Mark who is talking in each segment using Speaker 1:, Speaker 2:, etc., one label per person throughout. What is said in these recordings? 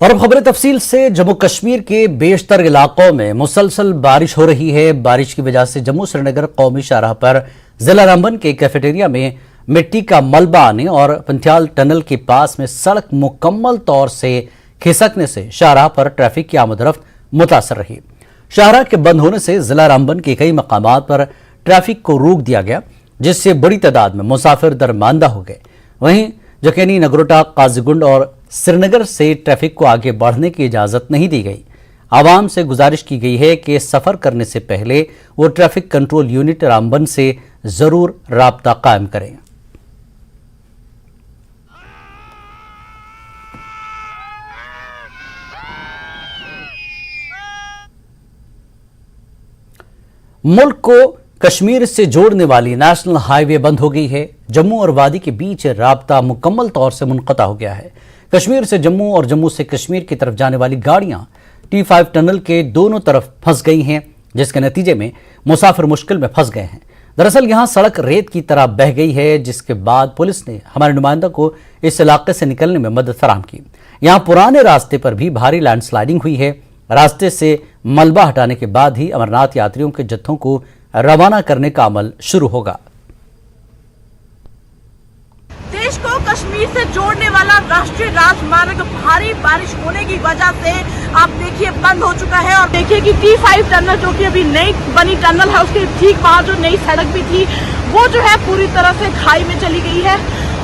Speaker 1: और अब खबरें तफसील से। जम्मू कश्मीर के बेशतर इलाकों में मुसलसल बारिश हो रही है। बारिश की वजह से जम्मू श्रीनगर कौमी शाहराह पर जिला रामबन के कैफेटेरिया में मिट्टी का मलबा आने और पंथियाल टनल के पास में सड़क मुकम्मल तौर से खिसकने से शाहराह पर ट्रैफिक की आमदरफ्त मुतासर रही। शाहराह के बंद होने से जिला रामबन के कई मकामात पर ट्रैफिक को रोक दिया गया, जिससे बड़ी तादाद में मुसाफिर दरमांदा हो गए। वहीं जखैनी, नगरोटा, काजीगुंड और श्रीनगर से ट्रैफिक को आगे बढ़ने की इजाजत नहीं दी गई। आवाम से गुजारिश की गई है कि सफर करने से पहले वो ट्रैफिक कंट्रोल यूनिट रामबन से जरूर राब्ता कायम करें। मुल्क को कश्मीर से जोड़ने वाली नेशनल हाईवे बंद हो गई है। जम्मू और वादी के बीच राब्ता मुकम्मल तौर से मुनक़ता हो गया है। कश्मीर से जम्मू और जम्मू से कश्मीर की तरफ जाने वाली गाड़ियां T5 टनल के दोनों तरफ फंस गई हैं, जिसके नतीजे में मुसाफिर मुश्किल में फंस गए हैं। दरअसल यहां सड़क रेत की तरह बह गई है, जिसके बाद पुलिस ने हमारे नुमाइंदा को इस इलाके से निकलने में मदद फराहम की। यहां पुराने रास्ते पर भी भारी लैंडस्लाइडिंग हुई है। रास्ते से मलबा हटाने के बाद ही अमरनाथ यात्रियों के जत्थों को रवाना करने का अमल शुरू होगा।
Speaker 2: देश को कश्मीर से जोड़ने वाला राष्ट्रीय राजमार्ग भारी बारिश होने की वजह से आप देखिए बंद हो चुका है। और देखिए कि T5 टनल, जो कि अभी नई बनी टनल है, उसके ठीक वहां जो नई सड़क भी थी वो जो है पूरी तरह से खाई में चली गई है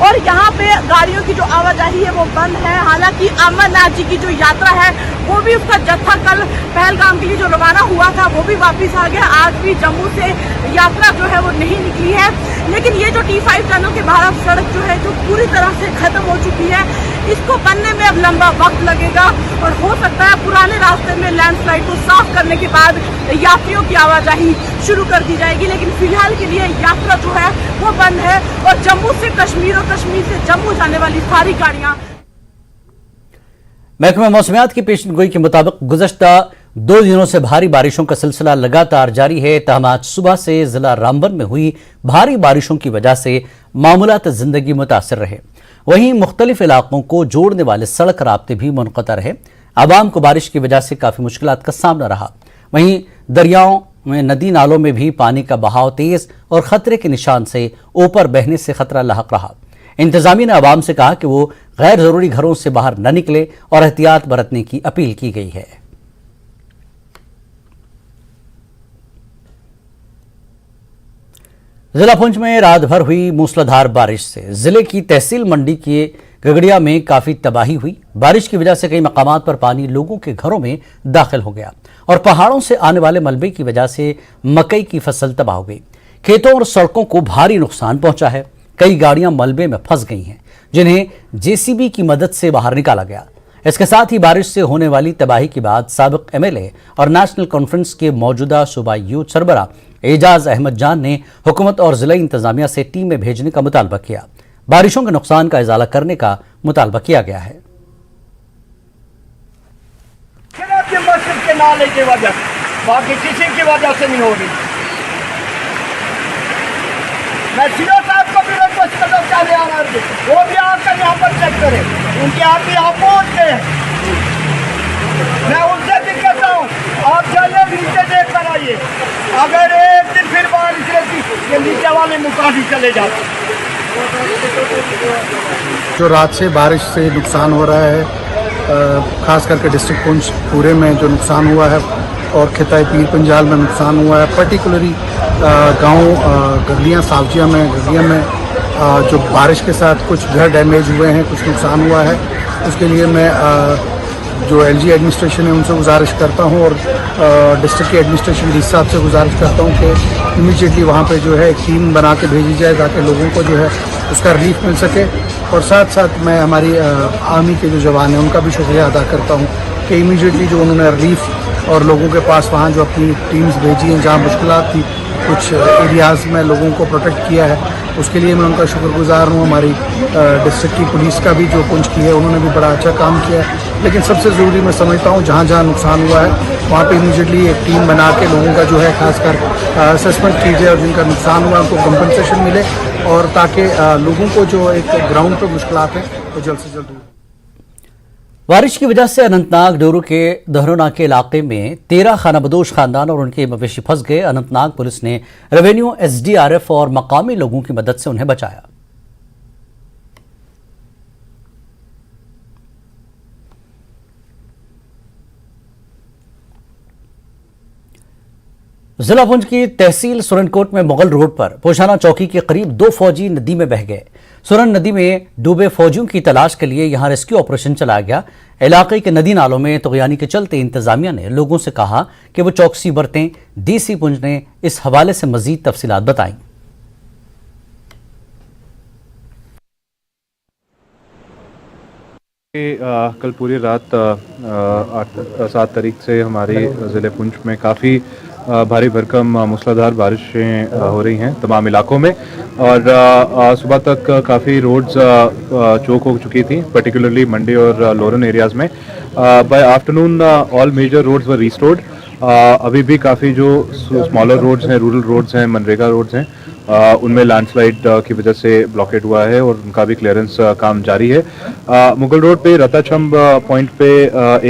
Speaker 2: और यहाँ पे गाड़ियों की जो आवाजाही है वो बंद है। हालांकि अमरनाथ जी की जो यात्रा है वो भी, उसका जत्था कल पहलगाम के लिए जो रवाना हुआ था वो भी वापस आ गया। आज भी जम्मू से यात्रा जो है वो नहीं निकली है। लेकिन ये जो T5 टनल के बाहर सड़क जो है जो पूरी तरह से खत्म हो चुकी है, इसको बनने में अब लंबा वक्त लगेगा और हो सकता है पुराने रास्ते में लैंडस्लाइड को साफ करने के बाद यात्रियों की आवाजाही शुरू कर दी जाएगी। लेकिन फिलहाल के लिए यात्रा जो है वो बंद है और जम्मू से कश्मीर और कश्मीर से जम्मू जाने वाली सारी गाड़ियां।
Speaker 1: महकमा मौसमियात की पेशगोई के मुताबिक गुज़श्ता 2 दिनों से भारी बारिशों का सिलसिला लगातार जारी है। तहम आज सुबह से जिला रामबन में हुई भारी बारिशों की वजह से मामूलात जिंदगी मुतासर रहे। वहीं मुख्तलिफ इलाकों को जोड़ने वाले सड़क राब्ते भी मुनक़ता रहे। आवाम को बारिश की वजह से काफी मुश्किलात का सामना रहा। वहीं दरियाओं में, नदी नालों में भी पानी का बहाव तेज और खतरे के निशान से ऊपर बहने से खतरा लाहक रहा। इंतजामिया ने आवाम से कहा कि वो गैर जरूरी घरों से बाहर न निकले और एहतियात बरतने की अपील की गई है। जिला पुंछ में रात भर हुई मूसलाधार बारिश से जिले की तहसील मंडी के गगड़िया में काफी तबाही हुई। बारिश की वजह से कई मकामात पर पानी लोगों के घरों में दाखिल हो गया और पहाड़ों से आने वाले मलबे की वजह से मकई की फसल तबाह हो गई। खेतों और सड़कों को भारी नुकसान पहुंचा है। कई गाड़ियां मलबे में फंस गई हैं, जिन्हें JCB की मदद से बाहर निकाला गया। इसके साथ ही बारिश से होने वाली तबाही के बाद साबिक MLA और नेशनल कॉन्फ्रेंस के मौजूदा सूबाई यूथ सरबरा एजाज अहमद जान ने हुकूमत और जिला इंतजामिया से टीम में भेजने का मुतालबा किया। बारिशों के नुकसान का इजाला करने का मुतालबा किया गया है।
Speaker 3: मस्जिद के नाले की वजह, बाकी किसी की वजह से नहीं होगी। मैं सीओ साहब को भी रिक्वेस्ट करता हूं, क्या ले आना है, वो भी आकर यहाँ पर चेक करें। उनके आप भी यहाँ पहुँच गए। मैं उनसे भी कहता हूँ, आप जाइए नीचे देख कर आइए। अगर एक दिन फिर बारिश रहती, ये नीचे वाले मुकामी चले जाते।
Speaker 4: जो रात से बारिश से नुकसान हो रहा है, खास करके डिस्ट्रिक्ट पुंछ पूरे में जो नुकसान हुआ है और खिताई पीर पंजाल में नुकसान हुआ है, पर्टिकुलरली गांव गगड़िया, सावजिया में, गगड़िया में जो बारिश के साथ कुछ घर डैमेज हुए हैं, कुछ नुकसान हुआ है। उसके लिए मैं जो LG एडमिनिस्ट्रेशन है उनसे गुजारिश करता हूं और डिस्ट्रिक्ट के एडमिनिस्ट्रेशन डी साहब से गुजारिश करता हूं कि इमीडिएटली वहां पे जो है एक टीम बना के भेजी जाए ताकि लोगों को जो है उसका रिलीफ मिल सके। और साथ साथ मैं हमारी आर्मी के जो जवान हैं उनका भी शुक्रिया अदा करता हूं कि इमीडिएटली जो उन्होंने रिलीफ और लोगों के पास वहाँ जो अपनी टीम्स भेजी हैं, जहाँ मुश्किलात थी कुछ एरियाज़ में लोगों को प्रोटेक्ट किया है, उसके लिए मैं उनका शुक्रगुजार हूँ। हमारी डिस्ट्रिक्ट की पुलिस का भी जो पुंछ की है, उन्होंने भी बड़ा अच्छा काम किया है। लेकिन सबसे ज़रूरी मैं समझता हूँ जहाँ जहाँ नुकसान हुआ है वहाँ पे इमीडिएटली एक टीम बना के लोगों का जो है खासकर असेसमेंट की जाए और जिनका नुकसान हुआ उनको कंपनसेशन मिले और ताकि लोगों को जो एक ग्राउंड पर मुश्किलात हैं वो जल्द से जल्द दूर।
Speaker 1: बारिश की वजह से अनंतनाग डोरू के दहरोना के इलाके में 13 खानाबदोश खानदान और उनके मवेशी फंस गए। अनंतनाग पुलिस ने रेवेन्यू, एसडीआरएफ और मकामी लोगों की मदद से उन्हें बचाया। जिला पुंछ की तहसील सुरनकोट में मुगल रोड पर पोशाना चौकी के करीब 2 फौजी नदी में बह गए। सुरन नदी में डूबे फौजियों की तलाश के लिए यहां रेस्क्यू ऑपरेशन चलाया गया। इलाके के नदी नालों में तुगयानी के चलते इंतजामिया ने लोगों से कहा कि वो चौकसी बरतें। डीसी पुंछ ने इस हवाले से मजीद तफसीलात बताई।
Speaker 5: कल पूरी रात 7 तारीख से हमारे ज़िले पुंछ में काफ़ी भारी भरकम मूसलाधार बारिशें हो रही हैं तमाम इलाकों में, और सुबह तक काफ़ी रोड्स चोक हो चुकी थी, पर्टिकुलरली मंडी और लोरन एरियाज़ में। By afternoon all major roads were restored. अभी भी काफ़ी जो स्मॉलर रोड्स हैं, रूरल रोड्स हैं, मनरेगा रोड्स हैं, उनमें लैंडस्लाइड की वजह से ब्लॉकेड हुआ है और उनका भी क्लियरेंस काम जारी है। मुगल रोड पे रताचंब पॉइंट पे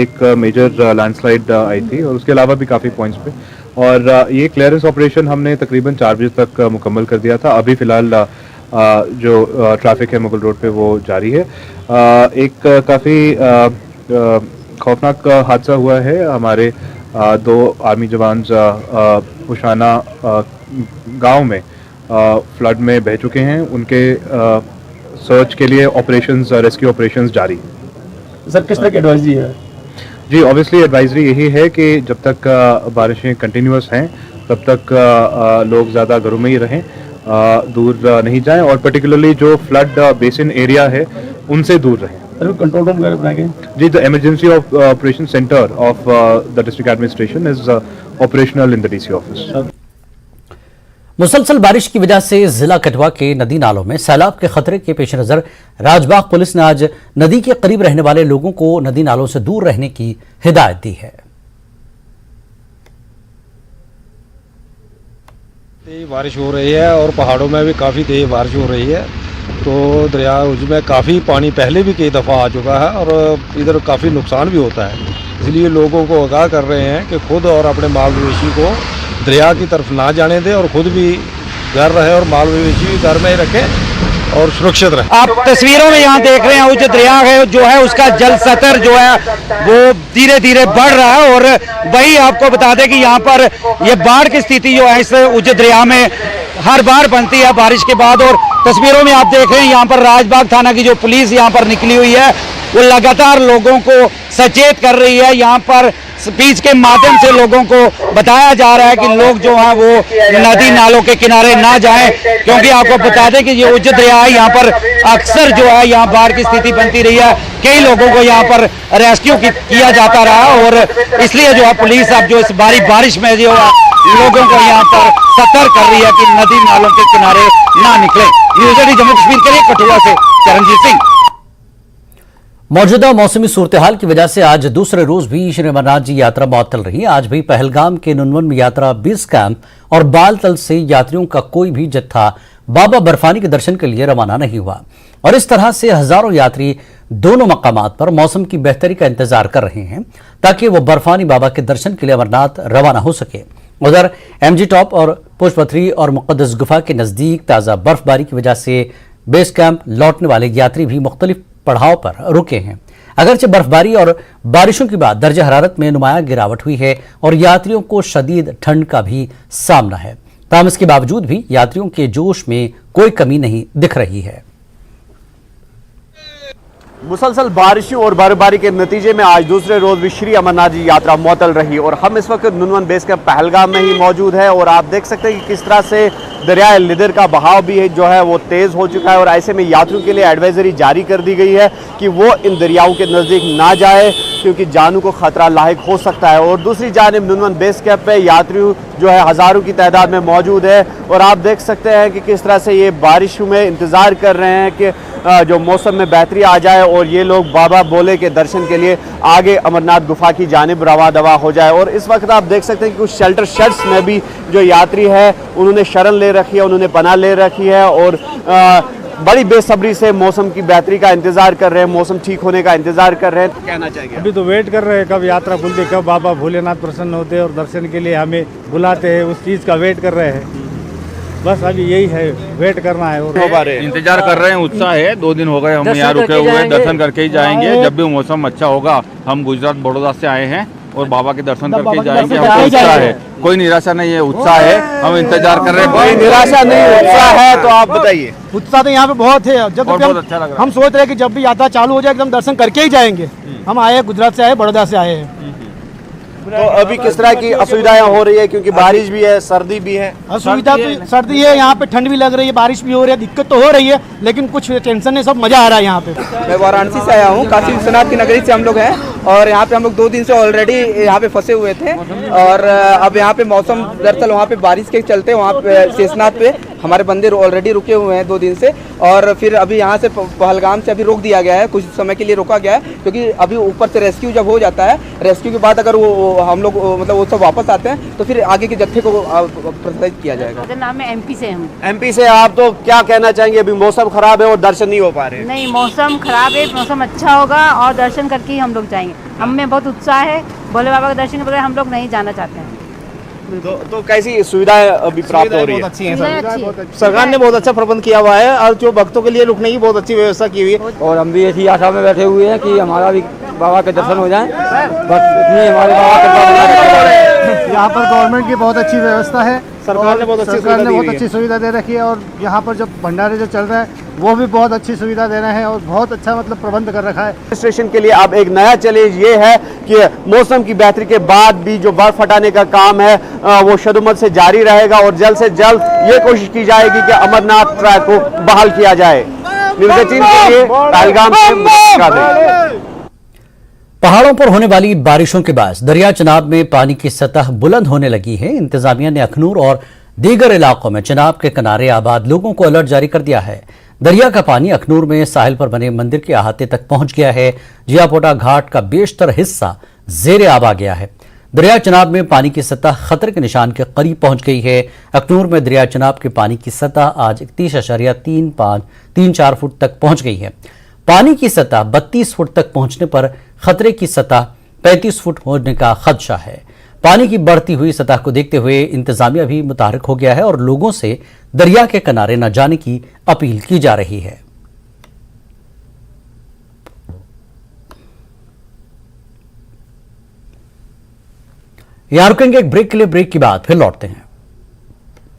Speaker 5: एक मेजर लैंडस्लाइड आई थी और उसके अलावा भी काफ़ी पॉइंट्स पे, और ये क्लियरेंस ऑपरेशन हमने तकरीबन 4 बजे तक मुकम्मल कर दिया था। अभी फ़िलहाल जो ट्रैफिक है मुगल रोड पे वो जारी है। एक काफ़ी खौफनाक हादसा हुआ है। हमारे 2 आर्मी जवान पुशाना गांव में फ्लड में बह चुके हैं। उनके सर्च के लिए ऑपरेशंस, रेस्क्यू ऑपरेशंस जारी।
Speaker 3: सर, किस तरह की एडवाइजरी है?
Speaker 5: जी, ऑब्वियसली एडवाइजरी यही है कि जब तक बारिशें कंटिन्यूस हैं तब तक लोग ज़्यादा घरों में ही रहें, दूर नहीं जाएं, और पर्टिकुलरली जो फ्लड बेसिन एरिया है उनसे दूर रहें।
Speaker 3: कंट्रोल रूम वगैरह बनाए गए?
Speaker 5: जी, the emergency operation center of the district administration is operational in the DC office.
Speaker 1: मुसलसल बारिश की वजह से जिला कठुआ के नदी नालों में सैलाब के खतरे के पेश नजर राजबाग पुलिस ने आज नदी के करीब रहने वाले लोगों को नदी नालों से दूर रहने की हिदायत दी है।
Speaker 6: तेज बारिश हो रही है और पहाड़ों में भी काफ़ी तेज बारिश हो रही है, तो दरिया उसमें काफ़ी पानी पहले भी कई दफ़ा आ चुका है और इधर काफ़ी नुकसान भी होता है। इसलिए लोगों को आगाह कर रहे हैं कि खुद और अपने माल मवेशी को दरिया की तरफ ना जाने दें और खुद भी घर रहे और माल मवेशी भी घर में ही रखें और सुरक्षित रहें।
Speaker 7: आप तस्वीरों में यहाँ देख रहे हैं उच्च दरिया है जो है उसका जल स्तर जो है वो धीरे धीरे बढ़ रहा है, और वही आपको बता दें कि यहाँ पर ये बाढ़ की स्थिति जो है इस उच्च दरिया में हर बार बनती है बारिश के बाद। और तस्वीरों में आप देख रहे हैं यहाँ पर राजबाग थाना की जो पुलिस यहाँ पर निकली हुई है वो लगातार लोगों को सचेत कर रही है। यहाँ पर स्पीच के माध्यम से लोगों को बताया जा रहा है कि लोग जो हैं वो नदी नालों के किनारे ना जाएं, क्योंकि आपको बता दें कि ये उच्च दरिया है, यहाँ पर अक्सर जो है यहाँ बाढ़ की स्थिति बनती रही है। कई लोगों को यहाँ पर रेस्क्यू किया जाता रहा, और इसलिए जो है पुलिस अब जो इस भारी बारिश में जो है लोगों को यहाँ पर सतर्क कर रही है कि नदी नालों के किनारे ना निकले। न्यूज़ 18 जम्मू कश्मीर के लिए कठुआ से चरणजीत सिंह।
Speaker 1: मौजूदा मौसमी सूरत हाल की वजह से आज दूसरे रोज भी श्री अमरनाथ जी यात्रा मुअत्तल रही। आज भी पहलगाम के नुनवन में यात्रा बेस कैंप और बालतल से यात्रियों का कोई भी जत्था बाबा बर्फानी के दर्शन के लिए रवाना नहीं हुआ, और इस तरह से हजारों यात्री दोनों मकामात पर मौसम की बेहतरी का इंतजार कर रहे हैं ताकि वो बर्फानी बाबा के दर्शन के लिए अमरनाथ रवाना हो सके। उधर एमजी टॉप और पुष्पथरी और मुक़द्दस गुफा के नजदीक ताज़ा बर्फबारी की वजह से बेस कैंप लौटने वाले यात्री भी मुख्तलिफ पड़ाव पर रुके हैं। अगरचे बर्फबारी और बारिशों के बाद दर्जा हरारत में नुमाया गिरावट हुई है और यात्रियों को शदीद ठंड का भी सामना है, ताहम इसके बावजूद भी यात्रियों के जोश में कोई कमी नहीं दिख रही है।
Speaker 8: मुसलसल बारिशों और बर्फबारी के नतीजे में आज दूसरे रोज भी श्री अमरनाथ जी यात्रा मुअत्तल रही, और हम इस वक्त नुनवन बेस कैंप पहलगाम में ही मौजूद है। और आप देख सकते हैं कि किस तरह से दरिया लिदर का बहाव भी है जो है वो तेज़ हो चुका है, और ऐसे में यात्रियों के लिए एडवाइजरी जारी कर दी गई है कि वो इन दरियाओं के नज़दीक ना जाए क्योंकि जानों को खतरा लाहिक हो सकता है। और दूसरी जानिब नुनवन बेस कैंप पे यात्री जो है हज़ारों की तादाद में मौजूद है, और आप देख सकते हैं कि किस तरह से ये बारिशों में इंतज़ार कर रहे हैं कि जो मौसम में बेहतरी आ जाए और ये लोग बाबा बोले के दर्शन के लिए आगे अमरनाथ गुफा की जानिब रवा दवा हो जाए। और इस वक्त आप देख सकते हैं कि कुछ शेल्टर शेड्स में भी जो यात्री है उन्होंने शरण ले रखी है, उन्होंने पनाह ले रखी है, और बड़ी बेसब्री से मौसम की बेहतरी का इंतजार कर रहे हैं, मौसम ठीक होने का इंतजार कर रहे हैं। कहना चाहेंगे?
Speaker 9: अभी तो वेट कर रहे हैं कब यात्रा खुलती, कब बाबा भोलेनाथ प्रसन्न होते हैं और दर्शन के लिए हमें बुलाते हैं, उस चीज़ का वेट कर रहे हैं। बस अभी यही है, वेट करना है। और
Speaker 10: इंतजार कर रहे हैं, उत्साह है। 2 दिन हो गए हम यहाँ रुके हुए हैं, दर्शन करके ही जाएंगे। जब भी मौसम अच्छा होगा, हम गुजरात बड़ौदा से आए हैं और बाबा के दर्शन करके ही जाएंगे। हमको उत्साह है, कोई निराशा नहीं है, उत्साह है। हम इंतजार कर रहे हैं,
Speaker 8: कोई निराशा नहीं, उत्साह है। तो आप बताइए।
Speaker 3: उत्साह तो यहाँ पे बहुत है। जब
Speaker 10: बहुत अच्छा लग रहा है।
Speaker 3: हम सोच रहे हैं कि जब भी यात्रा चालू हो जाए एकदम दर्शन करके ही जाएंगे। हम आए गुजरात से आए, बड़ौदा से आए हैं।
Speaker 8: तो अभी किस तरह की असुविधाएं हो रही है, क्योंकि बारिश भी है, सर्दी भी है?
Speaker 3: असुविधा तो सर्दी है, यहाँ पे ठंड भी लग रही है, बारिश भी हो रही है, दिक्कत तो हो रही है, लेकिन कुछ टेंशन नहीं, सब मजा आ रहा है यहाँ पे।
Speaker 11: मैं वाराणसी से आया हूँ, काशी विश्वनाथ की नगरी से हम लोग हैं और यहाँ पे हम लोग 2 दिन से ऑलरेडी यहाँ पे फंसे हुए थे। और अब यहाँ पे मौसम दरअसल वहाँ पे बारिश के चलते वहाँ पे शेषनाथ पे हमारे बंदे ऑलरेडी रुके हुए हैं 2 दिन से। और फिर अभी यहाँ से पहलगाम से अभी रोक दिया गया है, कुछ समय के लिए रोका गया है, क्योंकि अभी ऊपर से रेस्क्यू जब हो जाता है, रेस्क्यू के बाद अगर वो हम लोग मतलब वो सब वापस आते हैं तो फिर आगे के जत्थे को प्रसारित किया जाएगा।
Speaker 12: मेरा नाम है एमपी से। हम
Speaker 8: एमपी से। आप तो क्या कहना चाहेंगे? अभी मौसम खराब है और दर्शन नहीं हो पा रहे।
Speaker 12: नहीं, मौसम खराब है, मौसम अच्छा होगा और दर्शन करके ही हम लोग जाएंगे। हम में बहुत उत्साह है, भोले बाबा का दर्शन के बगैर हम लोग नहीं जाना चाहते हैं।
Speaker 8: तो कैसी सुविधाएं अभी प्राप्त हो रही है?
Speaker 12: अच्छी है।
Speaker 3: सरकार ने बहुत अच्छा प्रबंध किया हुआ है और जो भक्तों के लिए रुकने की बहुत अच्छी व्यवस्था की हुई है।
Speaker 11: और हम भी ऐसी आशा में बैठे हुए हैं कि हमारा भी बाबा के दर्शन हो जाए, बस इतनी हमारे बाबा के।
Speaker 4: यहाँ पर गवर्नमेंट की बहुत अच्छी व्यवस्था है,
Speaker 3: सरकार ने बहुत
Speaker 4: अच्छी सुविधा दे रखी है। और यहाँ पर जब भंडारे जो चल रहा है वो भी बहुत अच्छी सुविधा दे रहे हैं और बहुत अच्छा मतलब प्रबंध कर रखा है।
Speaker 8: स्टेशन के लिए अब एक नया चैलेंज ये है कि मौसम की बेहतरी के बाद भी जो बर्फ हटाने का काम है वो शदुमत से जारी रहेगा और जल्द से जल्द ये कोशिश की जाएगी कि अमरनाथ ट्रैक को बहाल किया जाए। न्यूज़ 18 के लिए पहलगाम से।
Speaker 1: पहाड़ों पर होने वाली बारिशों के बाद दरिया चनाब में पानी की सतह बुलंद होने लगी है। इंतजामिया ने अखनूर और दीगर इलाकों में चनाब के किनारे आबाद लोगों को अलर्ट जारी कर दिया है। दरिया का पानी अखनूर में साहिल पर बने मंदिर के अहाते तक पहुंच गया है। जियापोटा घाट का बेशतर हिस्सा जेर आब आ गया है। दरिया चनाब में पानी की सतह खतरे के निशान के करीब पहुंच गई है। अखनूर में दरिया चनाब के पानी की सतह आज 31.34 फुट तक पहुंच गई है। पानी की सतह 32 फुट तक पहुंचने पर खतरे की सतह 35 फुट होने का खदशा है। पानी की बढ़ती हुई सतह को देखते हुए इंतजामिया भी मुतहरिक हो गया है और लोगों से दरिया के किनारे न जाने की अपील की जा रही है। यहां रुकेंगे एक ब्रेक के लिए, ब्रेक के बाद फिर लौटते हैं।